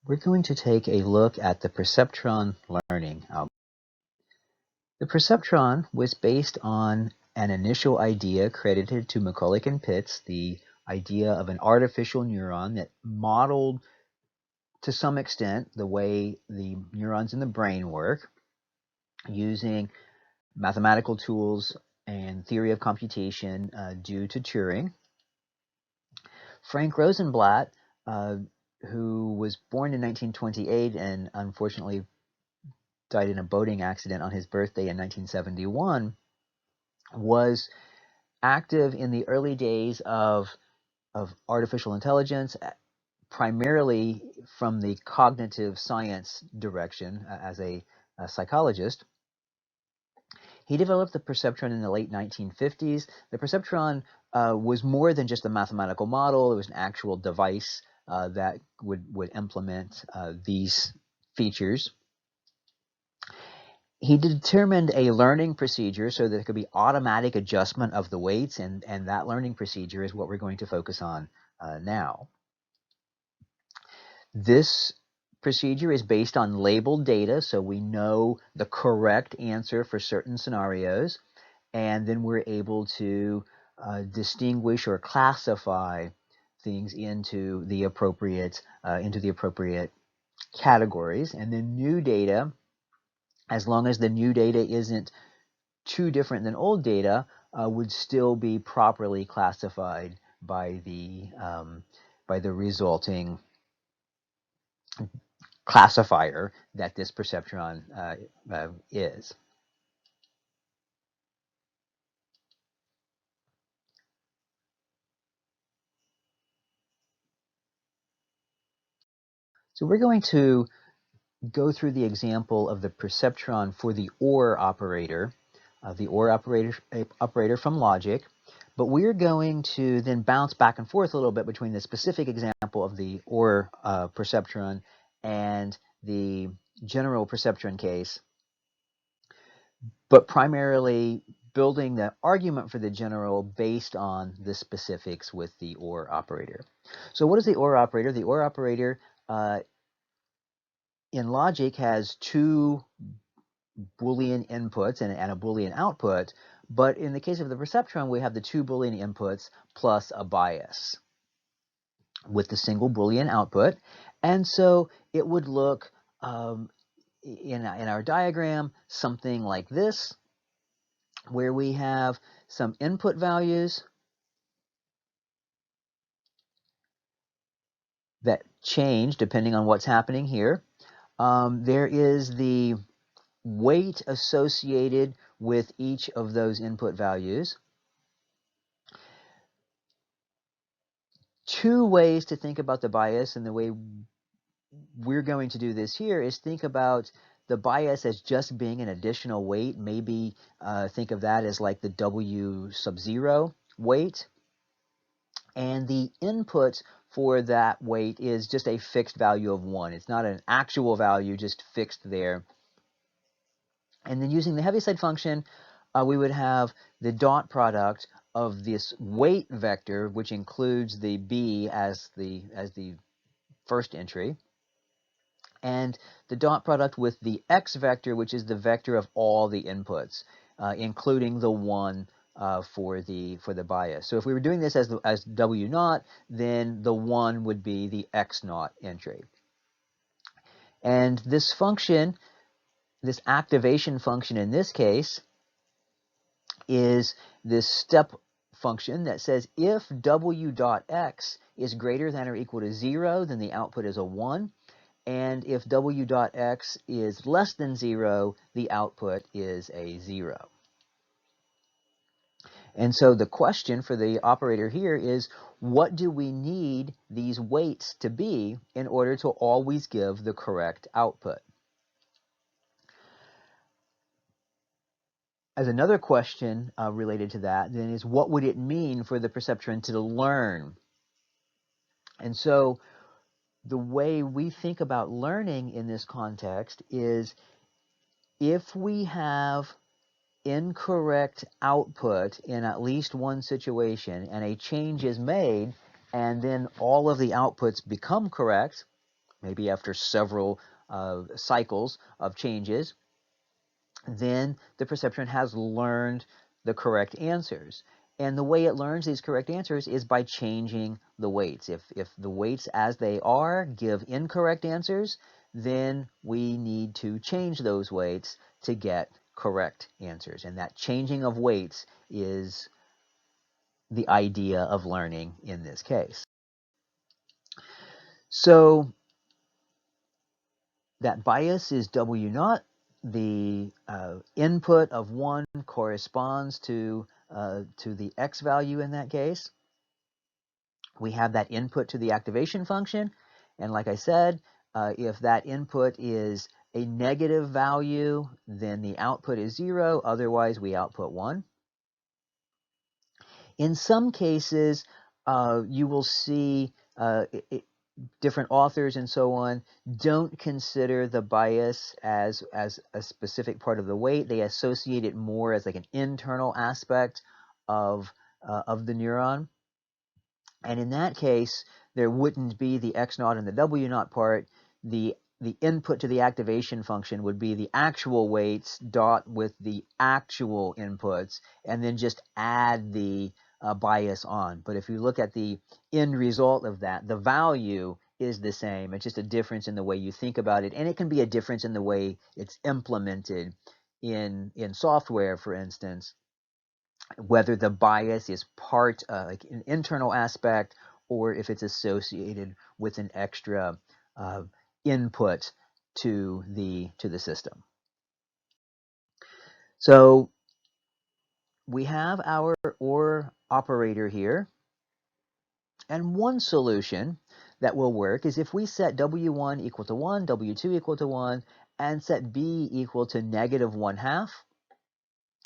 We're going to take a look at the Perceptron Learning Algorithm. The Perceptron was based on an initial idea credited to McCulloch and Pitts, the idea of an artificial neuron that modeled to some extent the way the neurons in the brain work using mathematical tools and theory of computation due to Turing. Frank Rosenblatt, who was born in 1928 and unfortunately died in a boating accident on his birthday in 1971, was active in the early days of artificial intelligence, primarily from the cognitive science direction as a psychologist. He developed the perceptron in the late 1950s. The perceptron was more than just a mathematical model. It was an actual device that would implement these features. He determined a learning procedure so that there could be automatic adjustment of the weights, and that learning procedure is what we're going to focus on now. This procedure is based on labeled data, so we know the correct answer for certain scenarios, and then we're able to distinguish or classify things into the appropriate categories. And then new data, as long as the new data isn't too different than old data, would still be properly classified by the resulting classifier that this perceptron is. So we're going to go through the example of the perceptron for the OR operator, operator from logic, but we're going to then bounce back and forth a little bit between the specific example of the OR perceptron and the general perceptron case, but primarily building the argument for the general based on the specifics with the OR operator. So what is the OR operator? The OR operator in logic has two Boolean inputs and a Boolean output, but in the case of the perceptron, we have the two Boolean inputs plus a bias with the single Boolean output. And so it would look in our diagram something like this, where we have some input values that change depending on what's happening here. There is the weight associated with each of those input values. Two ways to think about the bias, and the way we're going to do this here is think about the bias as just being an additional weight. Maybe think of that as like the W sub 0 weight. And the input for that weight is just a fixed value of 1. It's not an actual value, just fixed there. And then using the Heaviside function, we would have the dot product of this weight vector, which includes the b as the first entry, and the dot product with the x vector, which is the vector of all the inputs, including the 1 for the bias. So if we were doing this as W naught, then the 1 would be the x naught entry. And this function, this activation function in this case, is this step function that says if W dot x is greater than or equal to 0, then the output is a 1. And if W dot x is less than 0, the output is a 0. And so the question for the operator here is, what do we need these weights to be in order to always give the correct output? As another question related to that, then, is what would it mean for the perceptron to learn? And so the way we think about learning in this context is, if we have incorrect output in at least one situation and a change is made and then all of the outputs become correct, maybe after several cycles of changes, then the perceptron has learned the correct answers. And the way it learns these correct answers is by changing the weights. If the weights as they are give incorrect answers, then we need to change those weights to get correct answers. And that changing of weights is the idea of learning in this case. So that bias is W naught. The input of 1 corresponds to the x value in that case. We have that input to the activation function. And like I said, if that input is a negative value, then the output is 0. Otherwise, we output 1. In some cases, you will see different authors and so on don't consider the bias as a specific part of the weight. They associate it more as like an internal aspect of the neuron. And in that case, there wouldn't be the x naught and the w naught part. The input to the activation function would be the actual weights dot with the actual inputs, and then just add the bias on. But if you look at the end result of that, the value is the same. It's just a difference in the way you think about it, and it can be a difference in the way it's implemented in software, for instance, whether the bias is part, like an internal aspect, or if it's associated with an extra input to the system. So we have our OR operator here, and one solution that will work is if we set W1 equal to 1, W2 equal to 1, and set B equal to -1/2.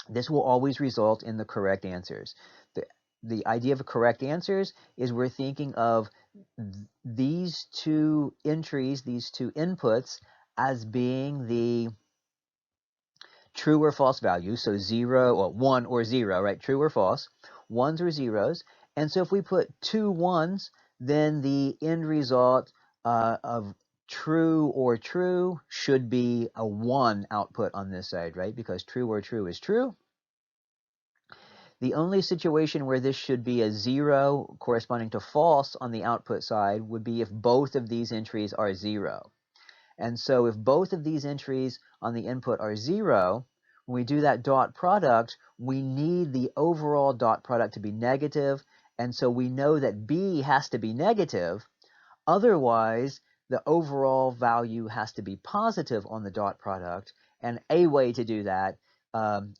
This will always result in the correct answers. The idea of correct answers is we're thinking of these two entries, these two inputs, as being the true or false values. So 0 or 1 or 0, right? True or false, ones or zeros. And so if we put 2 ones, then the end result of true or true should be a 1 output on this side, right? Because true or true is true. The only situation where this should be a 0 corresponding to false on the output side would be if both of these entries are 0. And so if both of these entries on the input are 0, when we do that dot product, we need the overall dot product to be negative. And so we know that B has to be negative. Otherwise, the overall value has to be positive on the dot product. And a way to do that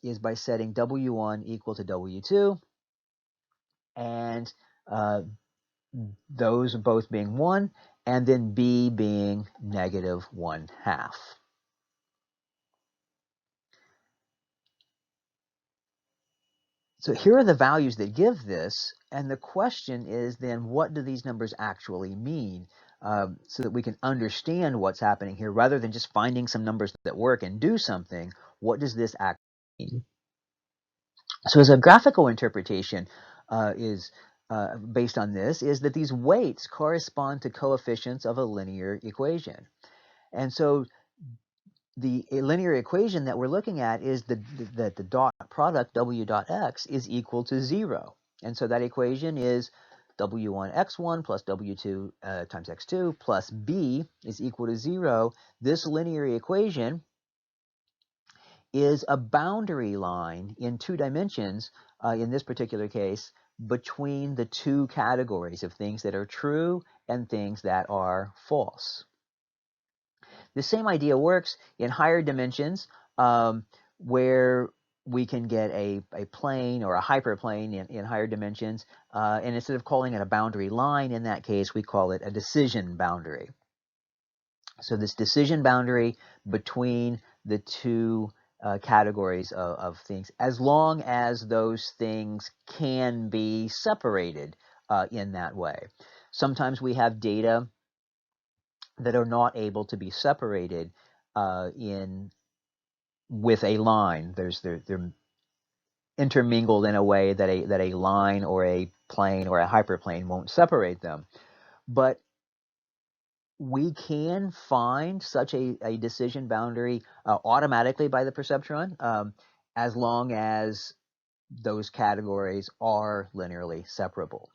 is by setting W1 equal to W2, and those both being 1, and then B being -1/2. So here are the values that give this, and the question is then, what do these numbers actually mean? So that we can understand what's happening here, rather than just finding some numbers that work and do something. What does this actually mean? So as a graphical interpretation is based on this, is that these weights correspond to coefficients of a linear equation. And so the linear equation that we're looking at is that the dot product W dot X is equal to 0. And so that equation is W1 X1 plus W2 times X2 plus B is equal to 0. This linear equation is a boundary line in 2 dimensions, in this particular case, between the two categories of things that are true and things that are false. The same idea works in higher dimensions, where we can get a plane or a hyperplane in higher dimensions, and instead of calling it a boundary line in that case, we call it a decision boundary. So this decision boundary between the two categories of things, as long as those things can be separated in that way. Sometimes we have data that are not able to be separated with a line. They're intermingled in a way that a line or a plane or a hyperplane won't separate them. But we can find such a decision boundary automatically by the perceptron, as long as those categories are linearly separable.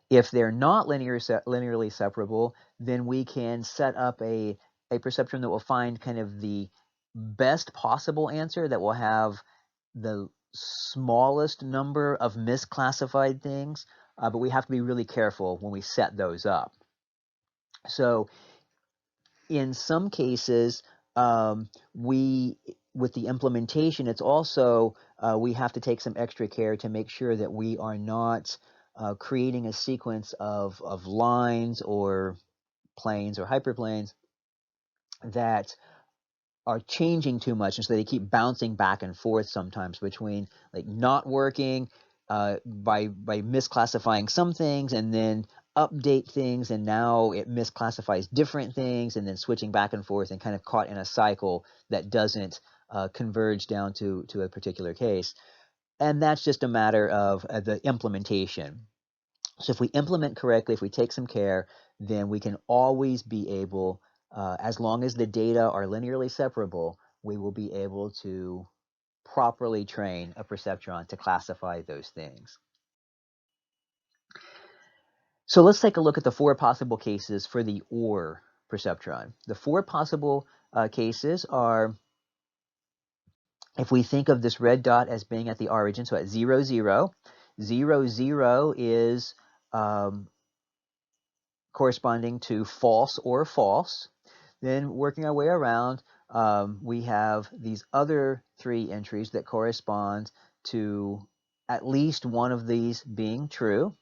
If they're not linearly separable, then we can set up a perceptron that will find kind of the best possible answer that will have the smallest number of misclassified things, but we have to be really careful when we set those up. So in some cases, with the implementation, it's also, we have to take some extra care to make sure that we are not creating a sequence of lines or planes or hyperplanes that are changing too much, and so they keep bouncing back and forth sometimes between like not working by misclassifying some things and then update things, and now it misclassifies different things, and then switching back and forth and kind of caught in a cycle that doesn't converge down to a particular case. And that's just a matter of the implementation. So if we implement correctly, if we take some care, then we can always be able, as long as the data are linearly separable, we will be able to properly train a perceptron to classify those things. So let's take a look at the 4 possible cases for the OR perceptron. The 4 possible cases are, if we think of this red dot as being at the origin, so at 0, 0, 0, 0 is corresponding to false or false. Then working our way around, we have these other 3 entries that correspond to at least one of these being true.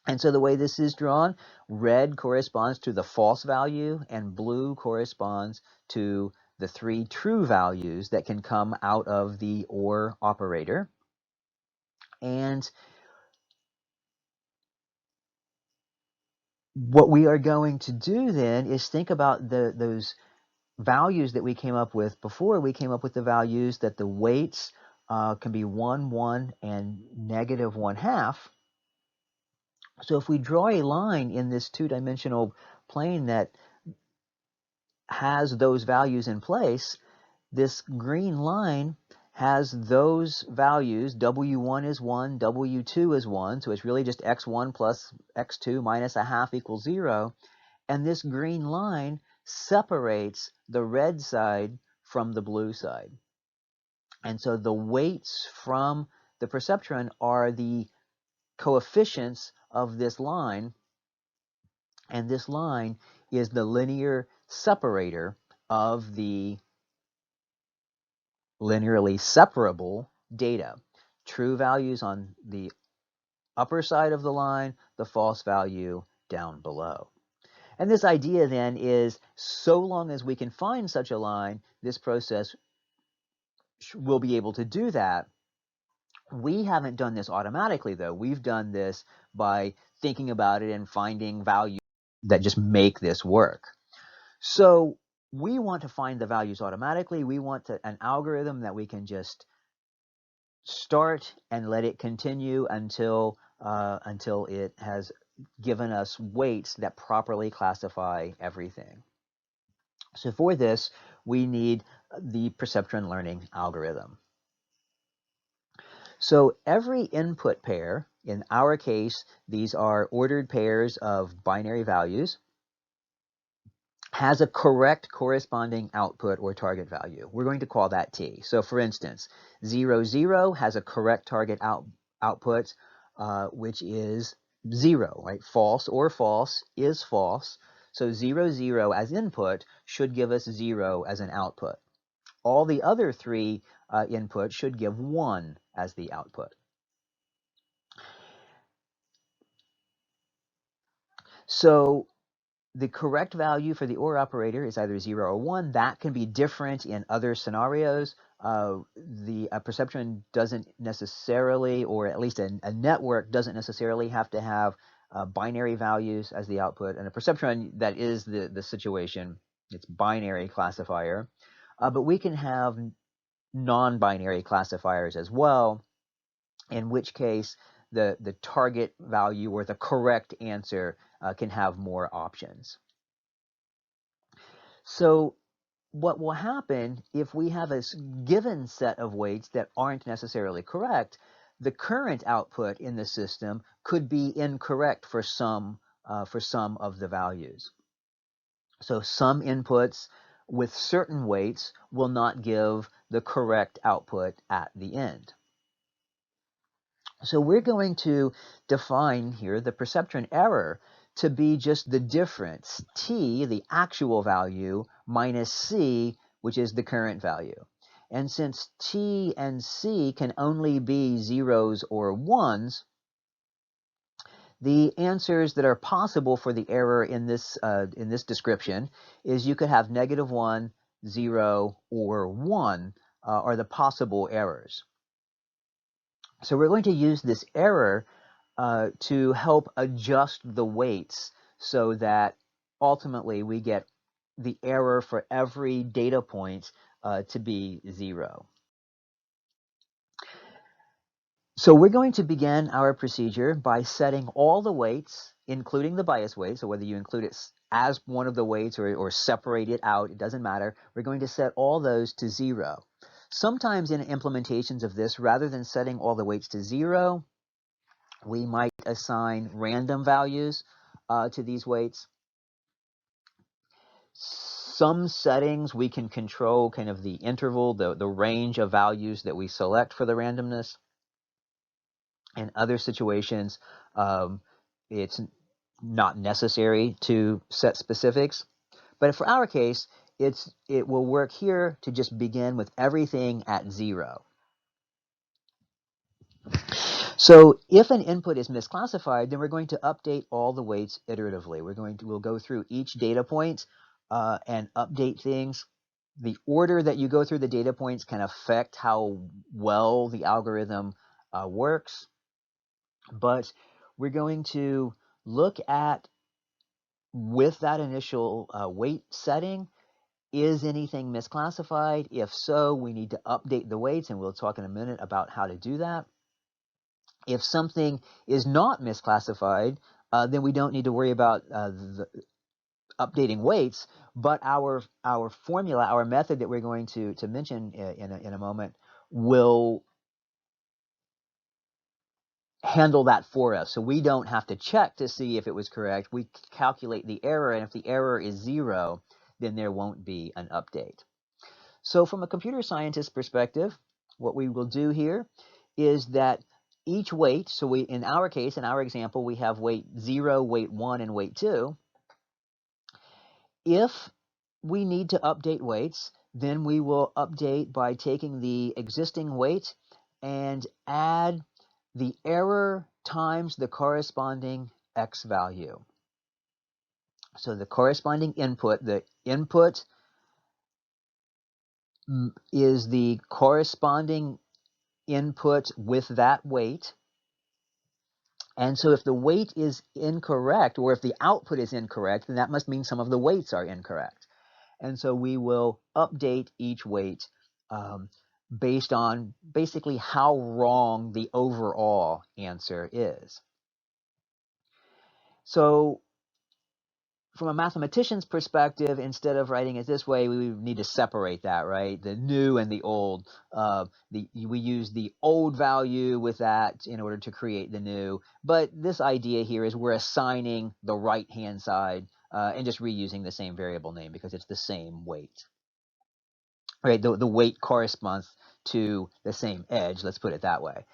And so the way this is drawn, red corresponds to the false value and blue corresponds to the 3 true values that can come out of the OR operator. And what we are going to do then is think about those values that we came up with before. We came up with the values that the weights can be 1, 1, and negative 1/2. So if we draw a line in this 2-dimensional plane that has those values in place, this green line has those values. W1 is 1, W2 is 1, so it's really just x1 plus x2 minus 1/2 equals 0. And this green line separates the red side from the blue side. And so the weights from the perceptron are the coefficients of this line, and this line is the linear separator of the linearly separable data. True values on the upper side of the line, the false value down below. And this idea then is, so long as we can find such a line, this process will be able to do that. We haven't done this automatically, though. We've done this by thinking about it and finding values that just make this work. So we want to find the values automatically. We want an algorithm that we can just start and let it continue until it has given us weights that properly classify everything. So for this, we need the Perceptron Learning Algorithm. So every input pair, in our case, these are ordered pairs of binary values, has a correct corresponding output or target value. We're going to call that T. So for instance, 0, 0 has a correct target output, which is 0, right? False or false is false. So 0, 0 as input should give us 0 as an output. All the other 3 inputs should give 1 as the output. So the correct value for the OR operator is either 0 or 1. That can be different in other scenarios. The perceptron doesn't necessarily, or at least a network doesn't necessarily have to have binary values as the output. And a perceptron, that is the situation. It's binary classifier. But we can have non-binary classifiers as well, in which case the target value or the correct answer can have more options. So what will happen if we have a given set of weights that aren't necessarily correct, the current output in the system could be incorrect for some of the values. So some inputs with certain weights will not give the correct output at the end. So we're going to define here the perceptron error to be just the difference, t, the actual value, minus c, which is the current value. And since t and c can only be zeros or ones, the answers that are possible for the error in this description is you could have -1, 0, or 1 are the possible errors. So we're going to use this error to help adjust the weights so that ultimately we get the error for every data point to be 0. So we're going to begin our procedure by setting all the weights, including the bias weight, so whether you include it as one of the weights or separate it out, it doesn't matter. We're going to set all those to 0. Sometimes in implementations of this, rather than setting all the weights to 0, we might assign random values to these weights. Some settings we can control kind of the interval, the range of values that we select for the randomness. In other situations, it's not necessary to set specifics. But for our case, it will work here to just begin with everything at 0. So if an input is misclassified, then we're going to update all the weights iteratively. We'll go through each data point and update things. The order that you go through the data points can affect how well the algorithm works. But we're going to look at, with that initial weight setting, is anything misclassified? If so, we need to update the weights, and we'll talk in a minute about how to do that. If something is not misclassified, then we don't need to worry about updating weights, but our formula, our method that we're going to mention in a moment, will handle that for us. So we don't have to check to see if it was correct. We calculate the error, and if the error is 0, then there won't be an update. So from a computer scientist perspective, what we will do here is that each weight, so in our case, in our example, we have weight 0, weight 1, and weight 2. If we need to update weights, then we will update by taking the existing weight and add the error times the corresponding x value. So the corresponding input, the input is the corresponding input with that weight. And so if the weight is incorrect, or if the output is incorrect, then that must mean some of the weights are incorrect. And so we will update each weight based on basically how wrong the overall answer is. So from a mathematician's perspective, instead of writing it this way, we need to separate that, right? The new and the old. We use the old value with that in order to create the new. But this idea here is we're assigning the right-hand side and just reusing the same variable name because it's the same weight. Right, the weight corresponds to the same edge, let's put it that way.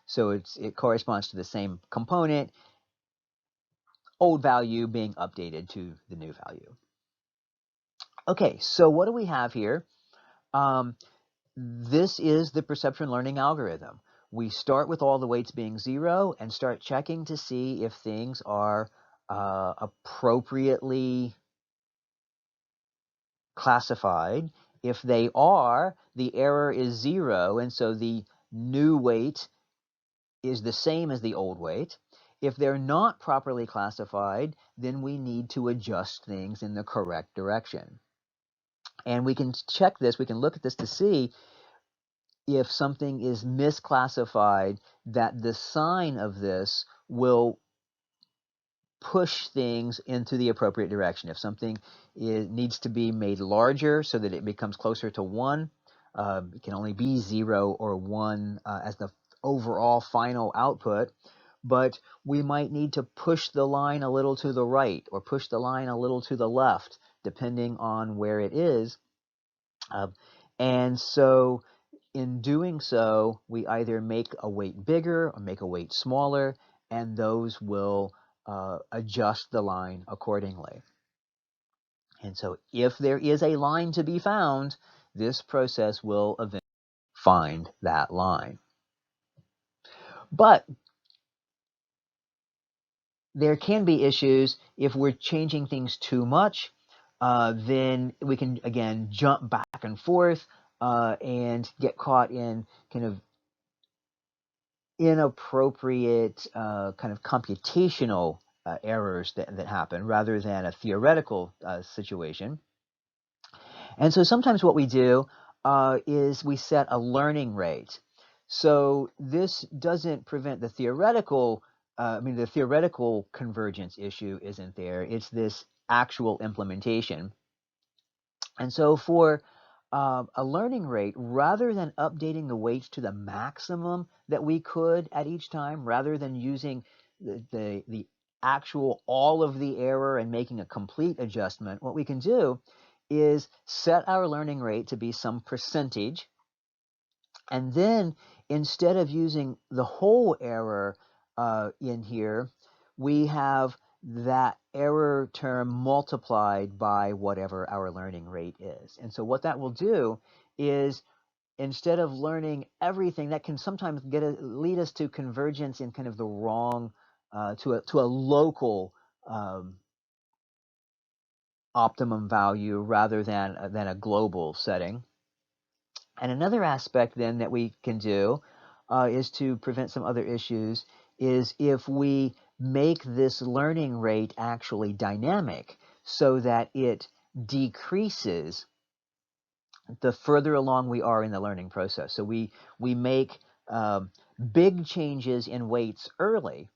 So it corresponds to the same component, old value being updated to the new value. Okay, so what do we have here? This is the perceptron learning algorithm. We start with all the weights being 0 and start checking to see if things are appropriately classified. If they are, the error is 0, and so the new weight is the same as the old weight. If they're not properly classified, then we need to adjust things in the correct direction. And we can check this, we can look at this to see if something is misclassified, that the sign of this will push things into the appropriate direction. If something needs to be made larger so that it becomes closer to 1, it can only be 0 or 1 as the overall final output, but we might need to push the line a little to the right or push the line a little to the left, depending on where it is. And so in doing so, we either make a weight bigger or make a weight smaller, and those will adjust the line accordingly. And so if there is a line to be found, this process will eventually find that line. But there can be issues if we're changing things too much. Then we can, again, jump back and forth and get caught in kind of inappropriate kind of computational errors that happen rather than a theoretical situation. And so sometimes what we do is we set a learning rate. So this doesn't prevent the theoretical, the theoretical convergence issue isn't there. It's this actual implementation. And so for a learning rate, rather than updating the weights to the maximum that we could at each time, rather than using the actual all of the error and making a complete adjustment, what we can do is set our learning rate to be some percentage. And then instead of using the whole error in here, we have that error term multiplied by whatever our learning rate is. And so what that will do is instead of learning everything, that can sometimes lead us to convergence in kind of the wrong, to a local optimum value rather than a global setting. And another aspect then that we can do is to prevent some other issues is if we make this learning rate actually dynamic so that it decreases the further along we are in the learning process. So we make big changes in weights early,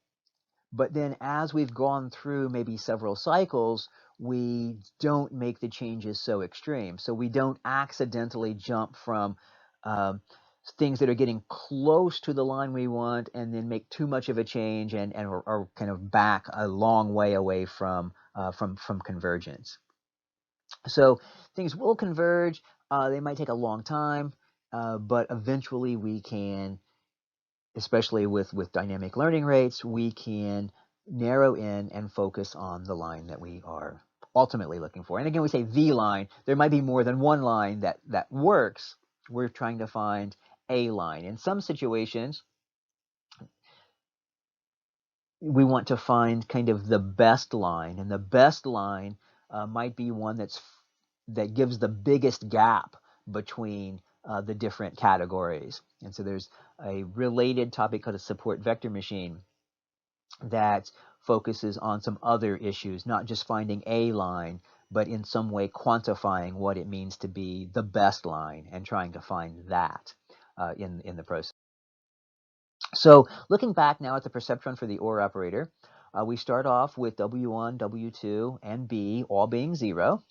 but then as we've gone through maybe several cycles, we don't make the changes so extreme. So we don't accidentally jump from um, things that are getting close to the line we want and then make too much of a change and are kind of back a long way away from convergence. So things will converge. They might take a long time, but eventually we can, especially with dynamic learning rates, we can narrow in and focus on the line that we are ultimately looking for. And again, we say the line. There might be more than one line that works. We're trying to find a line. In some situations, we want to find kind of the best line, and the best line might be one that gives the biggest gap between the different categories. And so there's a related topic called a support vector machine that focuses on some other issues, not just finding a line, but in some way quantifying what it means to be the best line and trying to find that in the process. So looking back now at the perceptron for the OR operator, we start off with W1, W2, and B all being 0.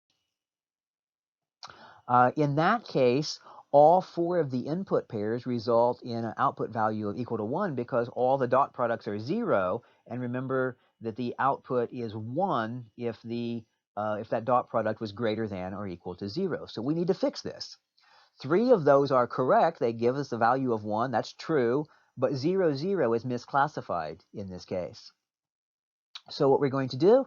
In that case, all 4 of the input pairs result in an output value of equal to 1 because all the dot products are 0. And remember that the output is 1 if that dot product was greater than or equal to 0. So we need to fix this. 3 of those are correct. They give us the value of 1. That's true. But 0, 0 is misclassified in this case. So what we're going to do,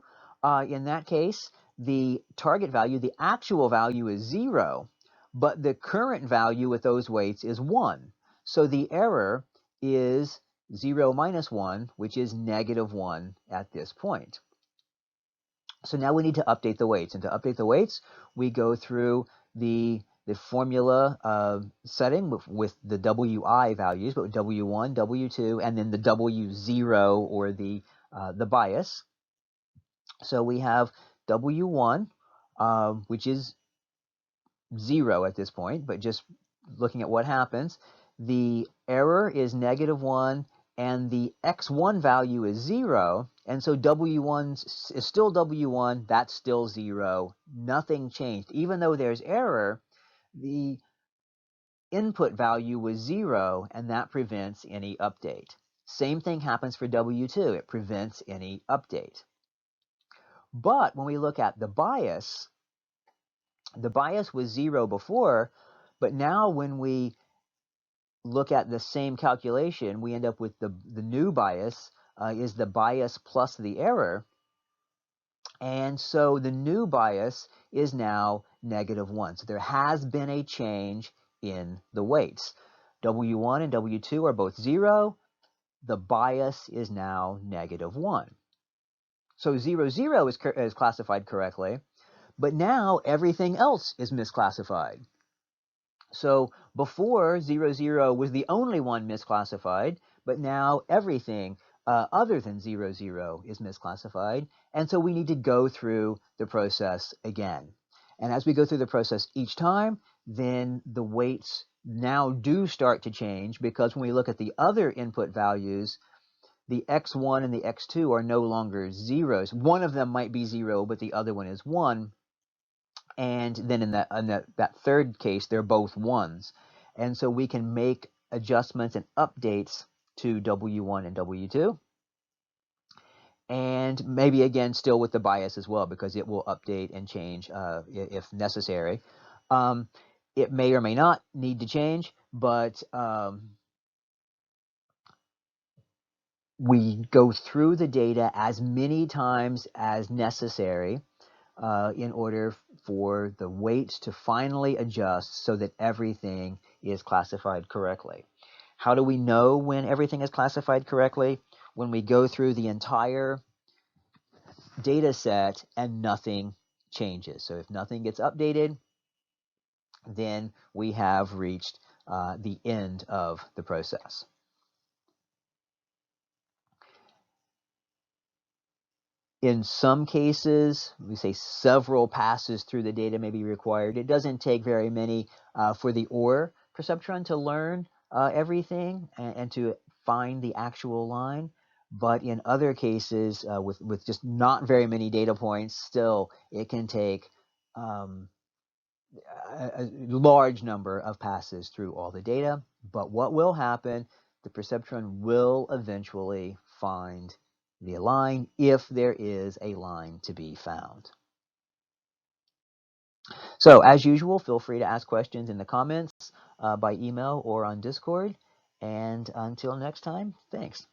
in that case, the target value, the actual value is 0, but the current value with those weights is 1. So the error is 0 minus 1, which is negative 1 at this point. So now we need to update the weights. And to update the weights, we go through the formula setting with the WI values, but W1, W2, and then the W0 or the bias. So we have W1, which is 0 at this point, but just looking at what happens, the error is -1, and the x1 value is 0, and so W1 is still W1, that's still 0, nothing changed. Even though there's error, the input value was 0, and that prevents any update. Same thing happens for W2, it prevents any update. But when we look at the bias was 0 before, but now when we look at the same calculation, we end up with the new bias is the bias plus the error. And so the new bias is now -1. So there has been a change in the weights. W1 and W2 are both 0. The bias is now -1. So 0, 0 is classified correctly, but now everything else is misclassified. So before 0, 0 was the only one misclassified, but now everything other than 0, 0 is misclassified. And so we need to go through the process again. And as we go through the process each time, then the weights now do start to change, because when we look at the other input values, the x1 and the x2 are no longer zeros. One of them might be 0, but the other one is 1. And then in that third case, they're both 1s. And so we can make adjustments and updates to W1 and W2. And maybe, again, still with the bias as well, because it will update and change if necessary. It may or may not need to change, but we go through the data as many times as necessary in order for the weights to finally adjust so that everything is classified correctly. How do we know when everything is classified correctly? When we go through the entire data set and nothing changes. So if nothing gets updated, then we have reached the end of the process. In some cases, we say several passes through the data may be required. It doesn't take very many for the OR perceptron to learn everything and to find the actual line. But in other cases, with just not very many data points, still it can take a large number of passes through all the data. But what will happen? The perceptron will eventually find the line if there is a line to be found. So as usual, feel free to ask questions in the comments by email or on Discord. And until next time, thanks.